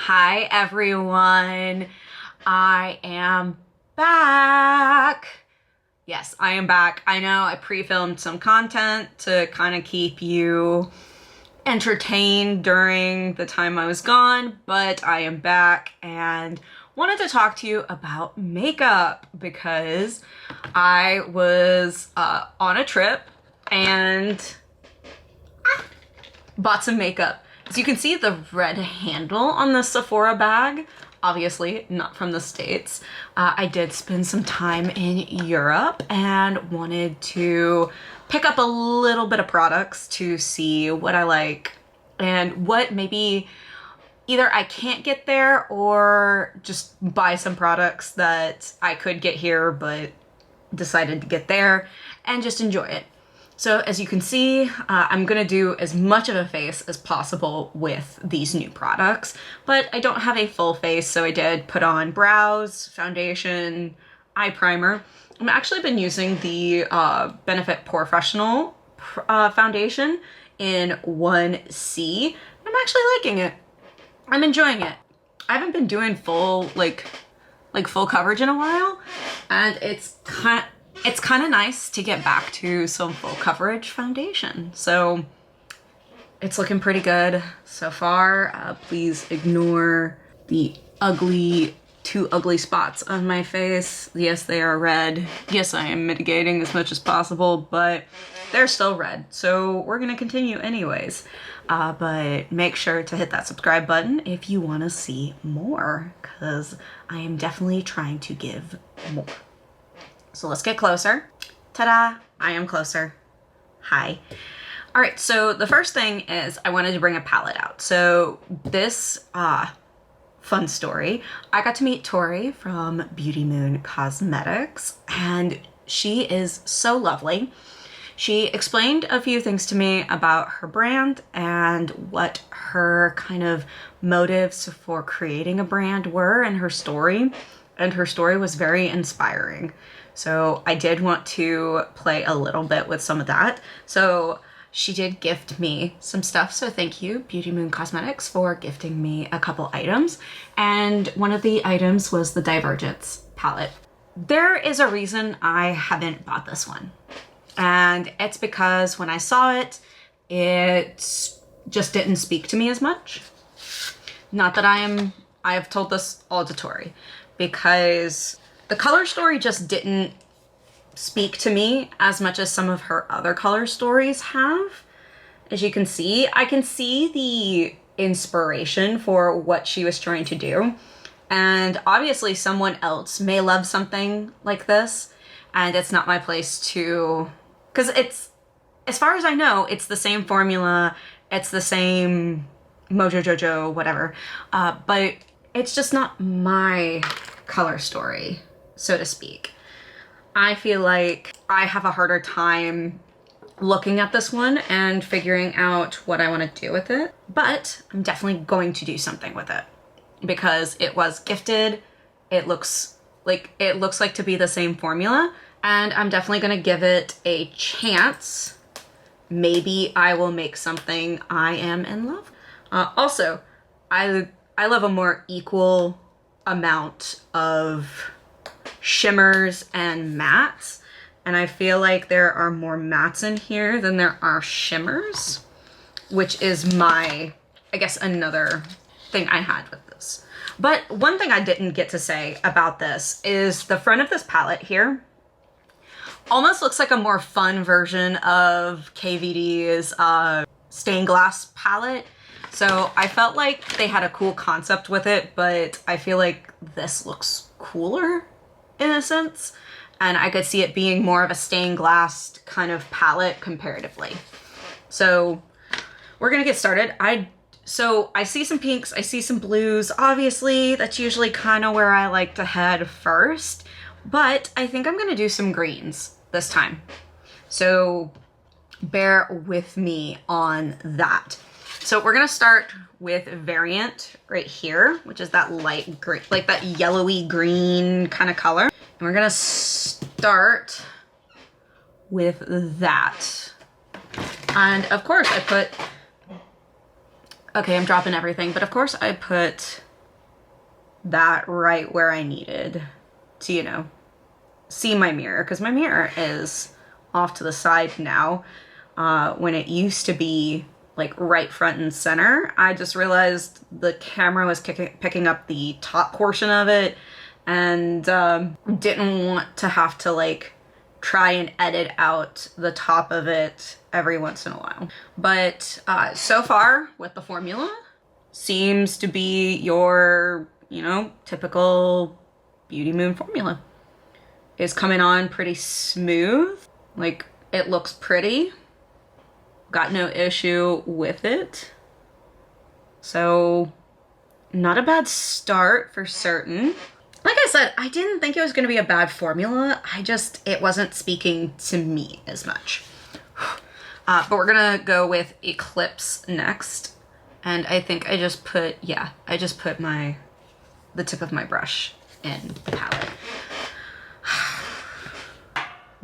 Hi everyone, I am back. Yes, I am back. I know I pre-filmed some content to kind of keep you entertained during the time I was gone, but I am back and wanted to talk to you about makeup because I was on a trip and bought some makeup. As you can see, the red handle on the Sephora bag, obviously not from the States. I did spend some time in Europe and wanted to pick up a little bit of products to see what I like and what maybe either I can't get there or just buy some products that I could get here but decided to get there and just enjoy it. So as you can see, I'm gonna do as much of a face as possible with these new products, but I don't have a full face, so I did put on brows, foundation, eye primer. I've actually been using the Benefit Professional foundation in 1C. I'm actually liking it. I'm enjoying it. I haven't been doing full, like full coverage in a while, and it's kind of nice to get back to some full coverage foundation. So it's looking pretty good so far. Please ignore the two ugly spots on my face. Yes, they are red. Yes, I am mitigating as much as possible, but they're still red. So we're gonna continue anyways. But make sure to hit that subscribe button if you wanna see more, because I am definitely trying to give more. So let's get closer. Ta-da, I am closer. Hi. All right, so the first thing is I wanted to bring a palette out. So this fun story, I got to meet Tori from Beauty Moon Cosmetics, and she is so lovely. She explained a few things to me about her brand and what her kind of motives for creating a brand were and her story. And her story was very inspiring. So I did want to play a little bit with some of that. So she did gift me some stuff. So thank you, Beauty Moon Cosmetics, for gifting me a couple items. And one of the items was the Divergence palette. There is a reason I haven't bought this one. And it's because when I saw it, it just didn't speak to me as much. Not that I have told this all to Tori, because the color story just didn't speak to me as much as some of her other color stories have. As you can see, I can see the inspiration for what she was trying to do. And obviously someone else may love something like this, and it's not my place to, because it's, as far as I know, it's the same formula, it's the same Mojo Jojo, whatever, but it's just not my color story, so to speak. I feel like I have a harder time looking at this one and figuring out what I want to do with it, but I'm definitely going to do something with it because it was gifted. It looks like to be the same formula, and I'm definitely going to give it a chance. Maybe I will make something I am in love. Also, I love a more equal amount of shimmers and mattes, and I feel like there are more mattes in here than there are shimmers, which is my, I guess, another thing I had with this. But one thing I didn't get to say about this is the front of this palette here almost looks like a more fun version of KVD's stained glass palette. So I felt like they had a cool concept with it, but I feel like this looks cooler in a sense. And I could see it being more of a stained glass kind of palette comparatively. So we're gonna get started. So I see some pinks, I see some blues. Obviously, that's usually kind of where I like to head first, but I think I'm gonna do some greens this time. So bear with me on that. So we're gonna start with Variant right here, which is that light green, like that yellowy green kind of color. And we're gonna start with that. And of course I put, okay, I'm dropping everything, but of course I put that right where I needed to, you know, see my mirror, because my mirror is off to the side now. When it used to be like right front and center, I just realized the camera was picking up the top portion of it, and didn't want to have to like try and edit out the top of it every once in a while. But so far with the formula, seems to be your, you know, typical Beauty Moon formula. It's coming on pretty smooth. Like, it looks pretty. Got no issue with it. So, not a bad start for certain. Like I said, I didn't think it was going to be a bad formula. it wasn't speaking to me as much. But we're going to go with Eclipse next. And I think I just put, yeah, I just put the tip of my brush in the palette.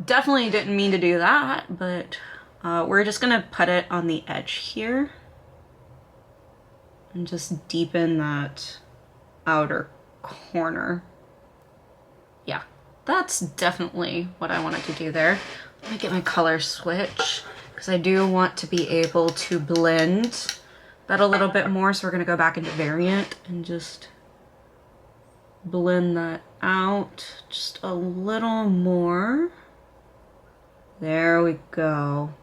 Definitely didn't mean to do that, but we're just gonna put it on the edge here and just deepen that outer corner. Yeah, that's definitely what I wanted to do there. Let me get my color switch, because I do want to be able to blend that a little bit more. So we're gonna go back into Variant and just blend that out just a little more. There we go.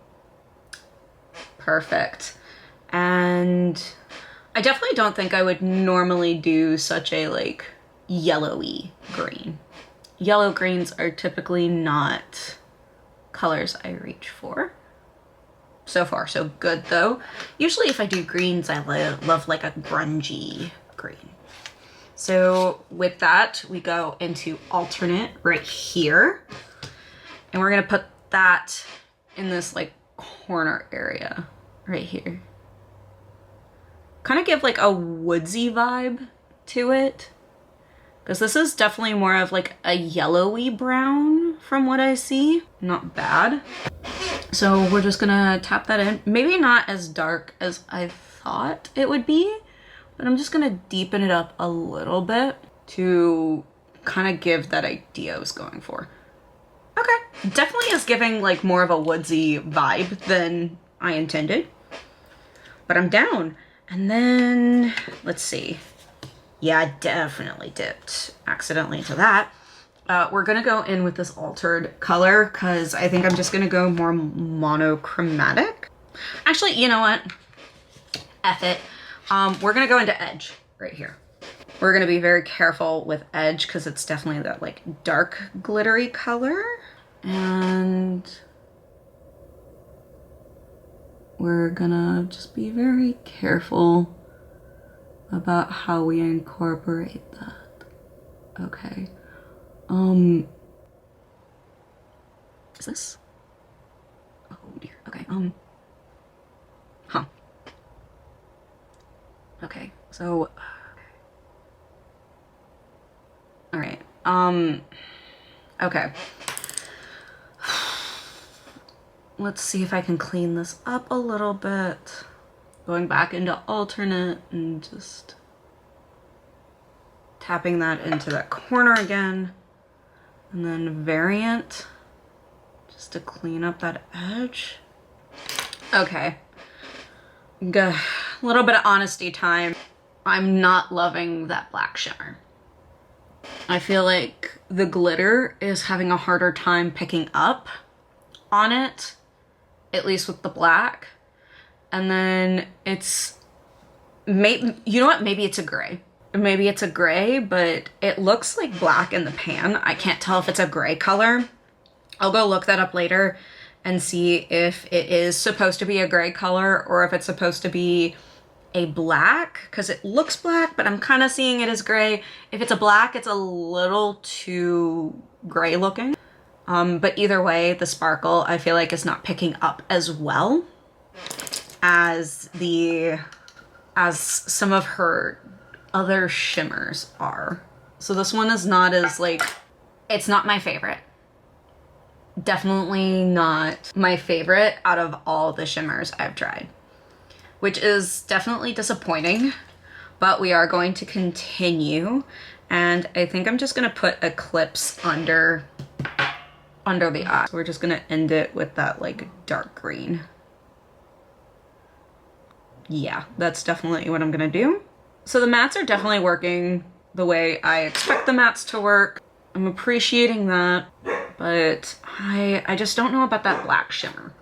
Perfect. And I definitely don't think I would normally do such a like yellowy green. Yellow greens are typically not colors I reach for. So far, so good though. Usually if I do greens, I love like a grungy green. So with that, we go into Alternate right here. And we're gonna put that in this like corner area right here. Kind of give like a woodsy vibe to it, because this is definitely more of like a yellowy brown from what I see. Not bad. So we're just gonna tap that in. Maybe not as dark as I thought it would be, but I'm just gonna deepen it up a little bit to kind of give that idea I was going for. Okay, definitely is giving like more of a woodsy vibe than I intended, but I'm down. And then, let's see. Yeah, I definitely dipped accidentally into that. We're gonna go in with this altered color, because I think I'm just gonna go more monochromatic. Actually, you know what? F it. We're gonna go into Edge right here. We're gonna be very careful with Edge, because it's definitely that like dark glittery color. And we're gonna just be very careful about how we incorporate that. Okay. Is this? Oh dear. Okay. Huh. Okay. So. All right. Okay. Let's see if I can clean this up a little bit. Going back into Alternate and just tapping that into that corner again. And then Variant, just to clean up that edge. Okay. A little bit of honesty time. I'm not loving that black shimmer. I feel like the glitter is having a harder time picking up on it, at least with the black. And then it's, you know what, maybe it's a gray. Maybe it's a gray, but it looks like black in the pan. I can't tell if it's a gray color. I'll go look that up later and see if it is supposed to be a gray color or if it's supposed to be a black, because it looks black, but I'm kind of seeing it as gray. If it's a black, it's a little too gray looking. But either way, the sparkle, I feel like, is not picking up as well as some of her other shimmers are. So this one is not as like, it's not my favorite. Definitely not my favorite out of all the shimmers I've tried, which is definitely disappointing. but we are going to continue. And I think I'm just gonna put Eclipse under the eye. So we're just gonna end it with that like dark green. Yeah, that's definitely what I'm gonna do. So the mattes are definitely working the way I expect the mattes to work. I'm appreciating that, but I just don't know about that black shimmer.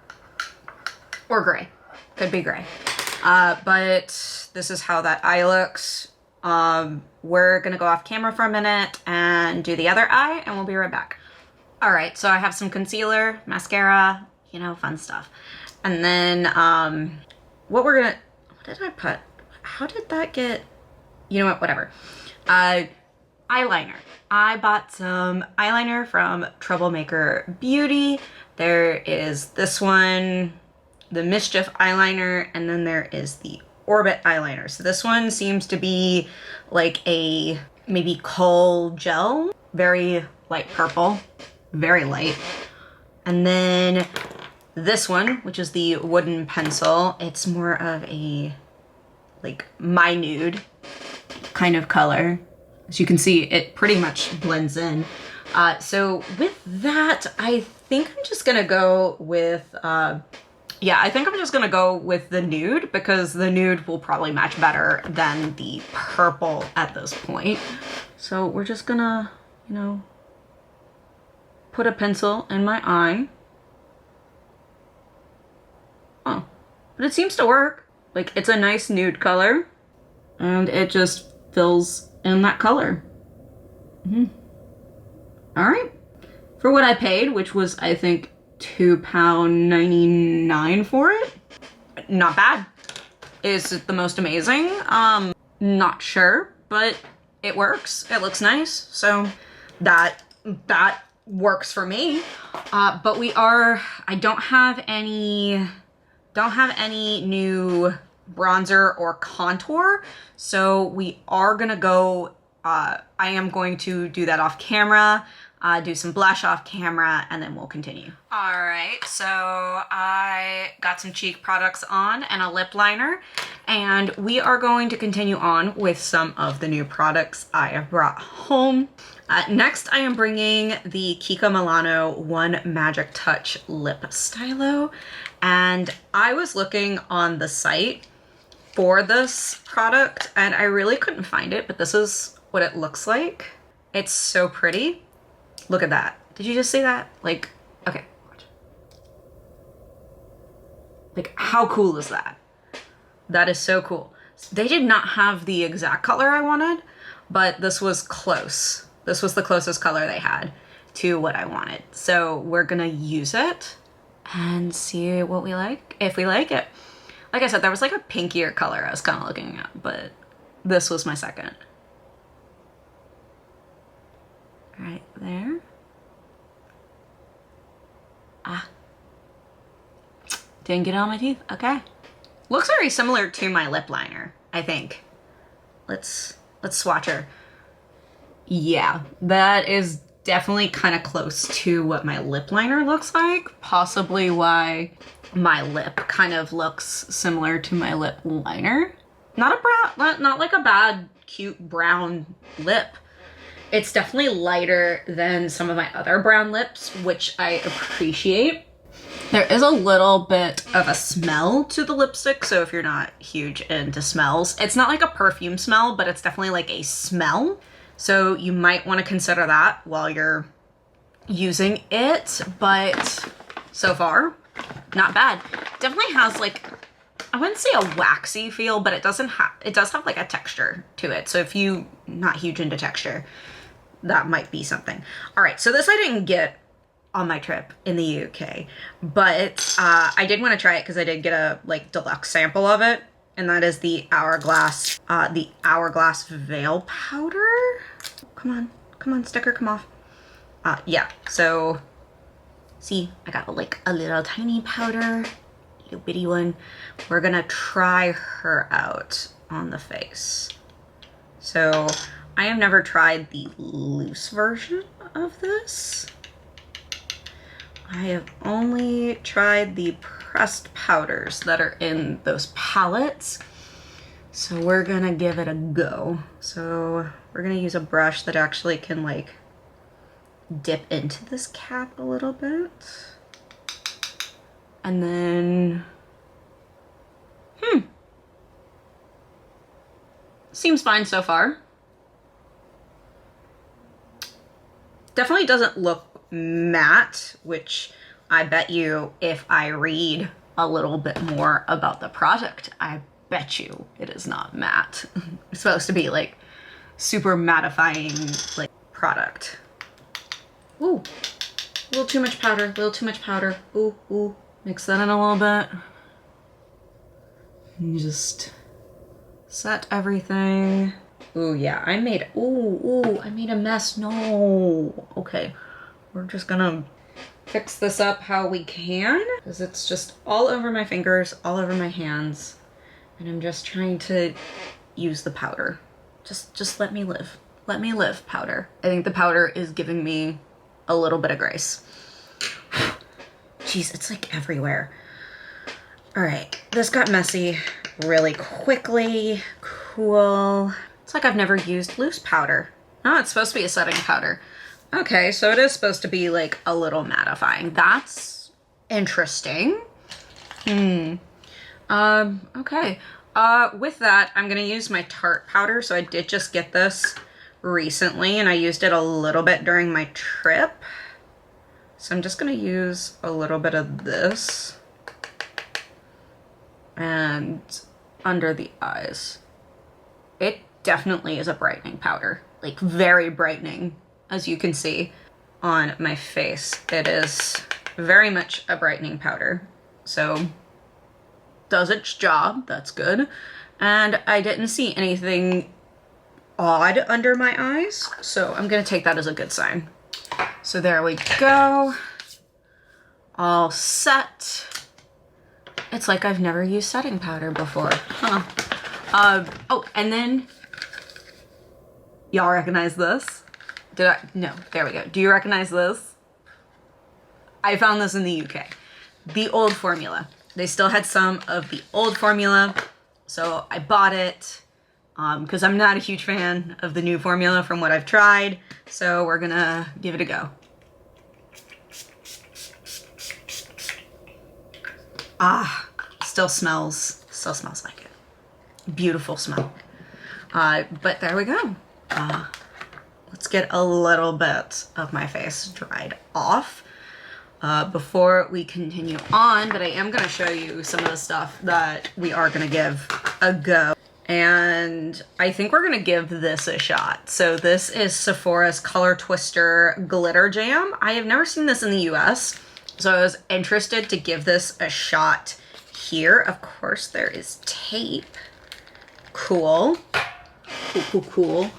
Or gray, could be gray. But this is how that eye looks. We're gonna go off camera for a minute and do the other eye, and we'll be right back. All right, so I have some concealer, mascara, you know, fun stuff. And then what did I put? How did that get, you know what, whatever. Eyeliner. I bought some eyeliner from Troublemaker Beauty. There is this one, the Mischief eyeliner, and then there is the Orbit eyeliner. So this one seems to be like a maybe kohl gel, very light purple, very light. And then this one, which is the wooden pencil, it's more of a like my nude kind of color. As you can see, it pretty much blends in. So with that, I think I'm just gonna go with, yeah, I think I'm just gonna go with the nude because the nude will probably match better than the purple at this point. So we're just gonna, you know, put a pencil in my eye. Oh, but it seems to work. Like, it's a nice nude color and it just fills in that color. All right, for what I paid, which was I think £2.99 for it, not bad. Is it the most amazing? Not sure, but it works. It looks nice, so that works for me. But I don't have any new bronzer or contour, so we are gonna go, I am going to do that off camera, do some blush off camera, and then we'll continue. All right, so I got some cheek products on and a lip liner, and we are going to continue on with some of the new products I have brought home. Next, I am bringing the Kiko Milano One Magic Touch Lip Stylo, and I was looking on the site for this product and I really couldn't find it, but this is what it looks like. It's so pretty. Look at that. Did you just see that? Like, okay, watch. Like, how cool is that? That is so cool. They did not have the exact color I wanted, but this was close. This was the closest color they had to what I wanted. So we're gonna use it and see what we like, if we like it. Like I said, there was like a pinkier color I was kind of looking at, but this was my second. Right there. Ah. Didn't get it on my teeth. Okay. Looks very similar to my lip liner, I think. Let's swatch her. Yeah, that is definitely kind of close to what my lip liner looks like. Possibly why my lip kind of looks similar to my lip liner. Not like a bad, cute brown lip. It's definitely lighter than some of my other brown lips, which I appreciate. There is a little bit of a smell to the lipstick, so if you're not huge into smells, it's not like a perfume smell, but it's definitely like a smell. So you might want to consider that while you're using it, but so far, not bad. Definitely has like, I wouldn't say a waxy feel, but it does have like a texture to it. So if you not huge into texture, that might be something. All right, so this I didn't get on my trip in the UK, but I did want to try it because I did get a like deluxe sample of it, and that is the Hourglass Veil Powder. Come on, sticker, come off. Yeah, so see, I got like a little tiny powder, little bitty one. We're gonna try her out on the face. So I have never tried the loose version of this. I have only tried the pressed powders that are in those palettes. So we're gonna give it a go. So we're gonna use a brush that actually can like dip into this cap a little bit. And then, seems fine so far. Definitely doesn't look matte, which I bet you if I read a little bit more about the product, I bet you it is not matte. It's supposed to be like super mattifying like product. Ooh, a little too much powder, a little too much powder. Ooh, ooh, mix that in a little bit. And just set everything. Ooh, yeah, I made a mess. No. Okay, we're just gonna fix this up how we can, because it's just all over my fingers, all over my hands, and I'm just trying to use the powder. Just let me live. Let me live, powder. I think the powder is giving me a little bit of grace. Jeez, it's like everywhere. All right, this got messy really quickly. Cool. It's like I've never used loose powder. Oh, it's supposed to be a setting powder. Okay, so it is supposed to be like a little mattifying. That's interesting. Okay. With that, I'm gonna use my Tarte powder. So I did just get this recently and I used it a little bit during my trip. So I'm just gonna use a little bit of this and under the eyes. It definitely is a brightening powder, like very brightening, as you can see on my face. It is very much a brightening powder. So does its job, that's good. And I didn't see anything odd under my eyes, so I'm gonna take that as a good sign. So there we go. All set. It's like I've never used setting powder before, huh? Oh, and then, y'all recognize this? Did I? No, there we go. Do you recognize this? I found this in the UK. The old formula. They still had some of the old formula, so I bought it because I'm not a huge fan of the new formula from what I've tried, so we're gonna give it a go. Ah, still smells like it. Beautiful smell. But there we go. Let's get a little bit of my face dried off before we continue on, but I am gonna show you some of the stuff that we are gonna give a go. And I think we're gonna give this a shot. So this is Sephora's Color Twister Glitter Jam. I have never seen this in the US, so I was interested to give this a shot here. Of course, there is tape. Cool. Cool.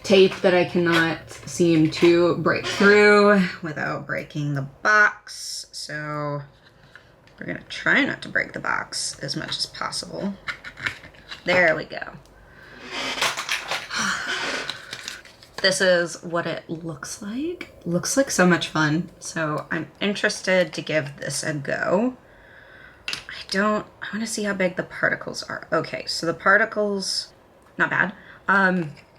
Tape that I cannot seem to break through without breaking the box. So we're gonna try not to break the box as much as possible. There we go. This is what it looks like. Looks like so much fun. So I'm interested to give this a go. I want to see how big the particles are. Okay, so the particles, not bad.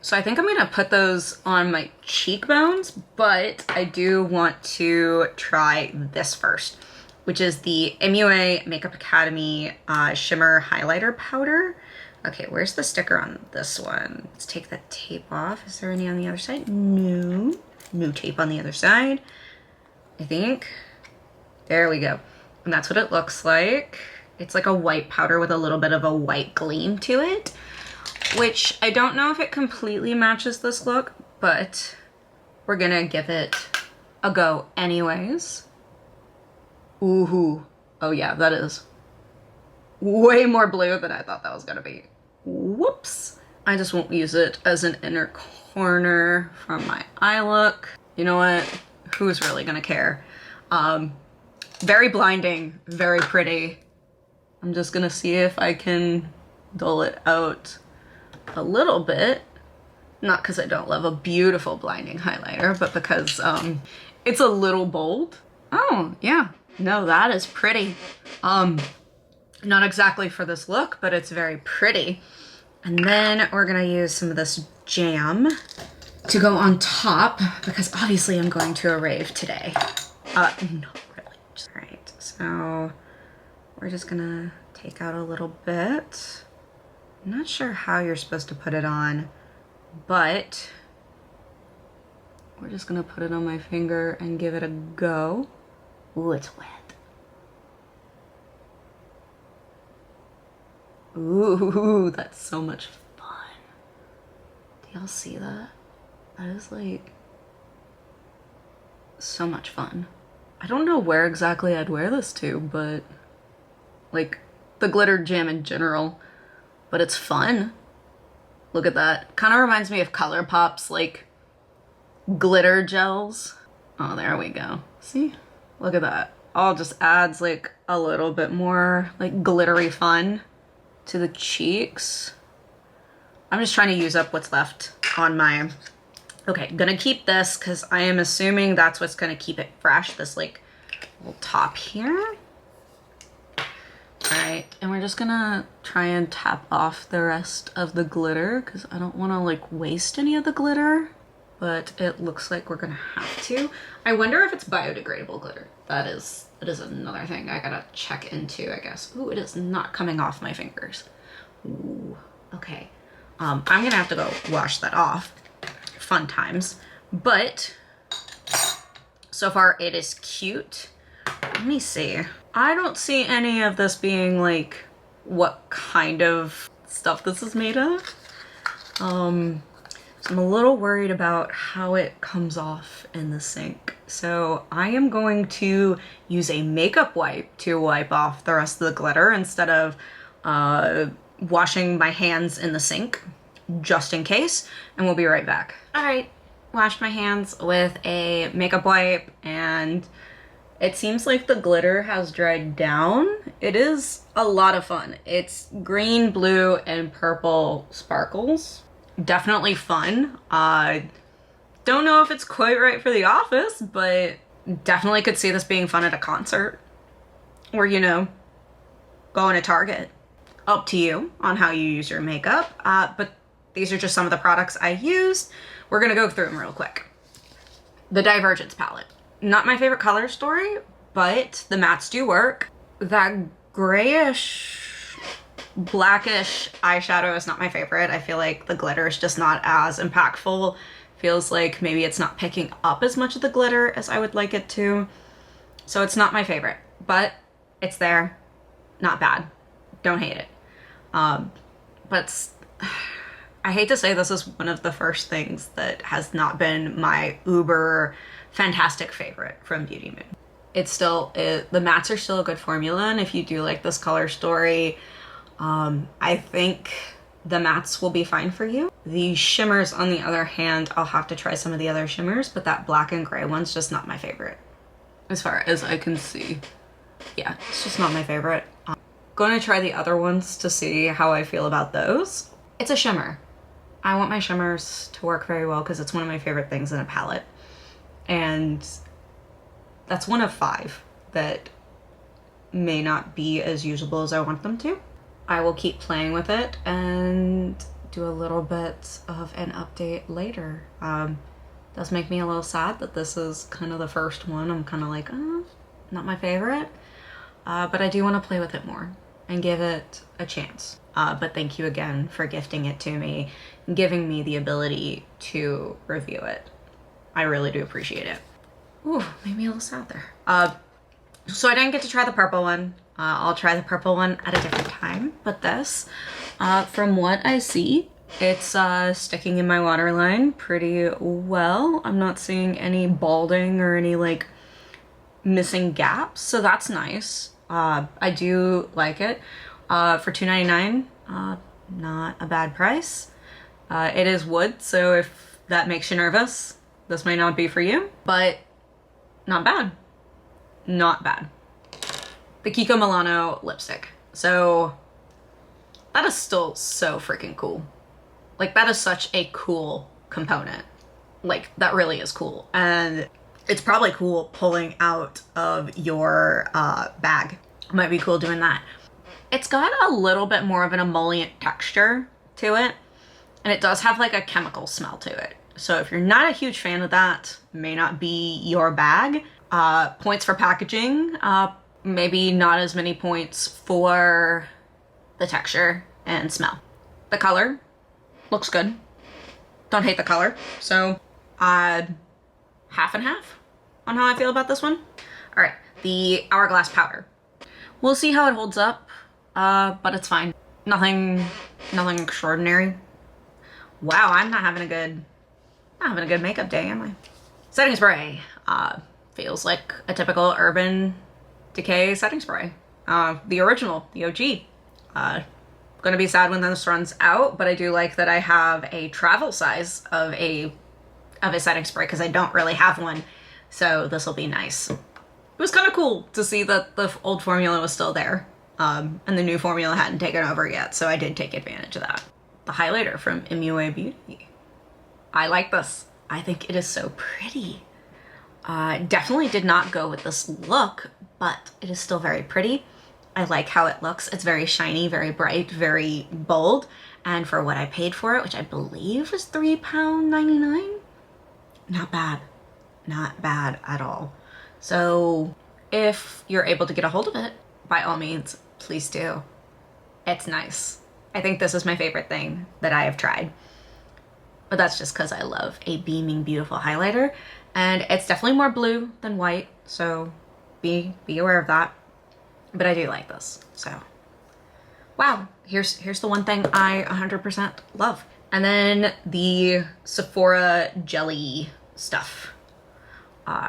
So I think I'm gonna put those on my cheekbones, but I do want to try this first, which is the MUA Makeup Academy Shimmer Highlighter Powder. Okay, where's the sticker on this one? Let's take the tape off. Is there any on the other side? No. No tape on the other side, I think. There we go. And that's what it looks like. It's like a white powder with a little bit of a white gleam to it, which I don't know if it completely matches this look, but we're gonna give it a go anyways. Ooh, oh yeah, that is way more blue than I thought that was gonna be. Whoops. I just won't use it as an inner corner from my eye look. You know what? Who's really gonna care? Very blinding, very pretty. I'm just gonna see if I can dull it out a little bit. Not because I don't love a beautiful blinding highlighter, but because it's a little bold. Oh, yeah. No, that is pretty. Not exactly for this look, but it's very pretty. And then we're gonna use some of this jam to go on top because obviously I'm going to a rave today. Not really. All right, so we're just gonna take out a little bit. I'm not sure how you're supposed to put it on, but we're just gonna put it on my finger and give it a go. Ooh, it's wet. Ooh, that's so much fun. Do y'all see that? That is like so much fun. I don't know where exactly I'd wear this to, but like the glitter jam in general, but it's fun. Look at that. Kind of reminds me of ColourPop's like glitter gels. Oh, there we go. See? Look at that. All just adds like a little bit more like glittery fun to the cheeks. I'm just trying to use up what's left on my... Okay, gonna keep this because I am assuming that's what's gonna keep it fresh, this like little top here. All right, and we're just gonna try and tap off the rest of the glitter because I don't want to like waste any of the glitter, but it looks like we're gonna have to. I wonder if it's biodegradable glitter. That is another thing I gotta check into, I guess. Ooh, it is not coming off my fingers. Ooh, okay. I'm gonna have to go wash that off. Fun times, but so far it is cute. Let me see. I don't see any of this being like what kind of stuff this is made of. So I'm a little worried about how it comes off in the sink. So I am going to use a makeup wipe to wipe off the rest of the glitter instead of washing my hands in the sink, just in case, and we'll be right back. All right, washed my hands with a makeup wipe and it seems like the glitter has dried down. It is a lot of fun. It's green, blue, and purple sparkles. Definitely fun. Don't know if it's quite right for the office, but definitely could see this being fun at a concert or, you know, going to Target. Up to you on how you use your makeup, but these are just some of the products I used. We're gonna go through them real quick. The Divergence palette. Not my favorite color story, but the mattes do work. That grayish, blackish eyeshadow is not my favorite. I feel like the glitter is just not as impactful. Feels like maybe it's not picking up as much of the glitter as I would like it to. So it's not my favorite, but it's there. Not bad. Don't hate it. But I hate to say this is one of the first things that has not been my uber fantastic favorite from Beauty Moon. It's still, the mattes are still a good formula, and if you do like this color story, I think the mattes will be fine for you. The shimmers, on the other hand, I'll have to try some of the other shimmers, but that black and gray one's just not my favorite. As far as I can see. Yeah, it's just not my favorite. Going to try the other ones to see how I feel about those. It's a shimmer. I want my shimmers to work very well because it's one of my favorite things in a palette. And that's one of 5 that may not be as usable as I want them to. I will keep playing with it and do a little bit of an update later. Does make me a little sad that this is kind of the first one. I'm kind of like, not my favorite. But I do want to play with it more and give it a chance. But thank you again for gifting it to me and giving me the ability to review it. I really do appreciate it. Ooh, made me a little sad there. So I didn't get to try the purple one. I'll try the purple one at a different time. But this, from what I see, it's sticking in my waterline pretty well. I'm not seeing any balding or any like missing gaps, so that's nice. I do like it. For $2.99, not a bad price. It is wood, so if that makes you nervous, this may not be for you, but not bad. Not bad. The Kiko Milano lipstick. So that is still so freaking cool. Like, that is such a cool component. Like, that really is cool. And it's probably cool pulling out of your bag. Might be cool doing that. It's got a little bit more of an emollient texture to it. And it does have like a chemical smell to it. So if you're not a huge fan of that, may not be your bag. Points for packaging, maybe not as many points for the texture and smell. The color looks good. Don't hate the color. So half and half on how I feel about this one. All right, the Hourglass powder. We'll see how it holds up, but it's fine. Nothing extraordinary. Wow, I'm not having a good makeup day, am I? Setting spray. Feels like a typical Urban Decay setting spray. The original, the OG. Gonna be sad when this runs out, but I do like that I have a travel size of a setting spray because I don't really have one. So this will be nice. It was kind of cool to see that the old formula was still there. And the new formula hadn't taken over yet, so I did take advantage of that. The highlighter from MUA Beauty. I like this. I think it is so pretty. Definitely did not go with this look, but it is still very pretty. I like how it looks. It's very shiny, very bright, very bold. And for what I paid for it, which I believe was £3.99, not bad. Not bad at all. So if you're able to get a hold of it, by all means, please do. It's nice. I think this is my favorite thing that I have tried. But that's just because I love a beaming, beautiful highlighter. And it's definitely more blue than white, so be aware of that. But I do like this, so. Wow, here's the one thing I 100% love. And then the Sephora jelly stuff.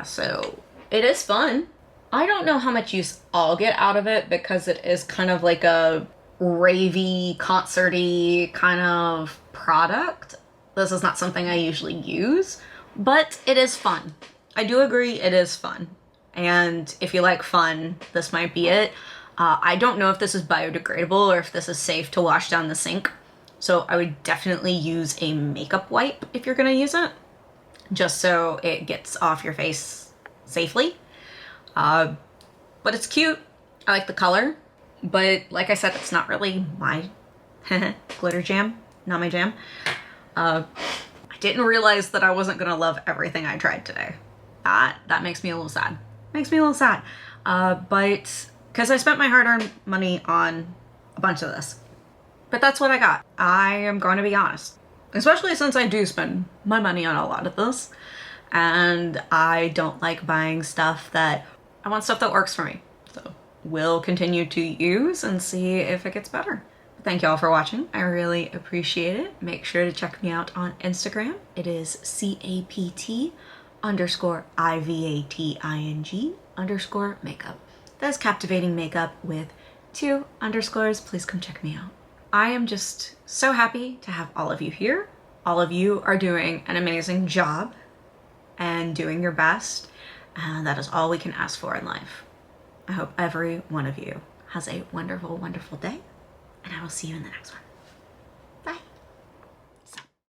So it is fun. I don't know how much use I'll get out of it because it is kind of like a ravey, concert-y kind of product. This is not something I usually use, but it is fun. I do agree it is fun. And if you like fun, this might be it. I don't know if this is biodegradable or if this is safe to wash down the sink. So I would definitely use a makeup wipe if you're gonna use it, just so it gets off your face safely. But it's cute. I like the color, but like I said, it's not really my glitter jam, not my jam. I didn't realize that I wasn't gonna love everything I tried today. That makes me a little sad. Makes me a little sad. But because I spent my hard-earned money on a bunch of this. But that's what I got. I am going to be honest. Especially since I do spend my money on a lot of this. And I don't like buying stuff that... I want stuff that works for me. So we'll continue to use and see if it gets better. Thank you all for watching. I really appreciate it. Make sure to check me out on Instagram. It is CAPT_IVATING_makeup. That's captivating makeup with 2 underscores. Please come check me out. I am just so happy to have all of you here. All of you are doing an amazing job and doing your best. And that is all we can ask for in life. I hope every one of you has a wonderful, wonderful day. And I will see you in the next one.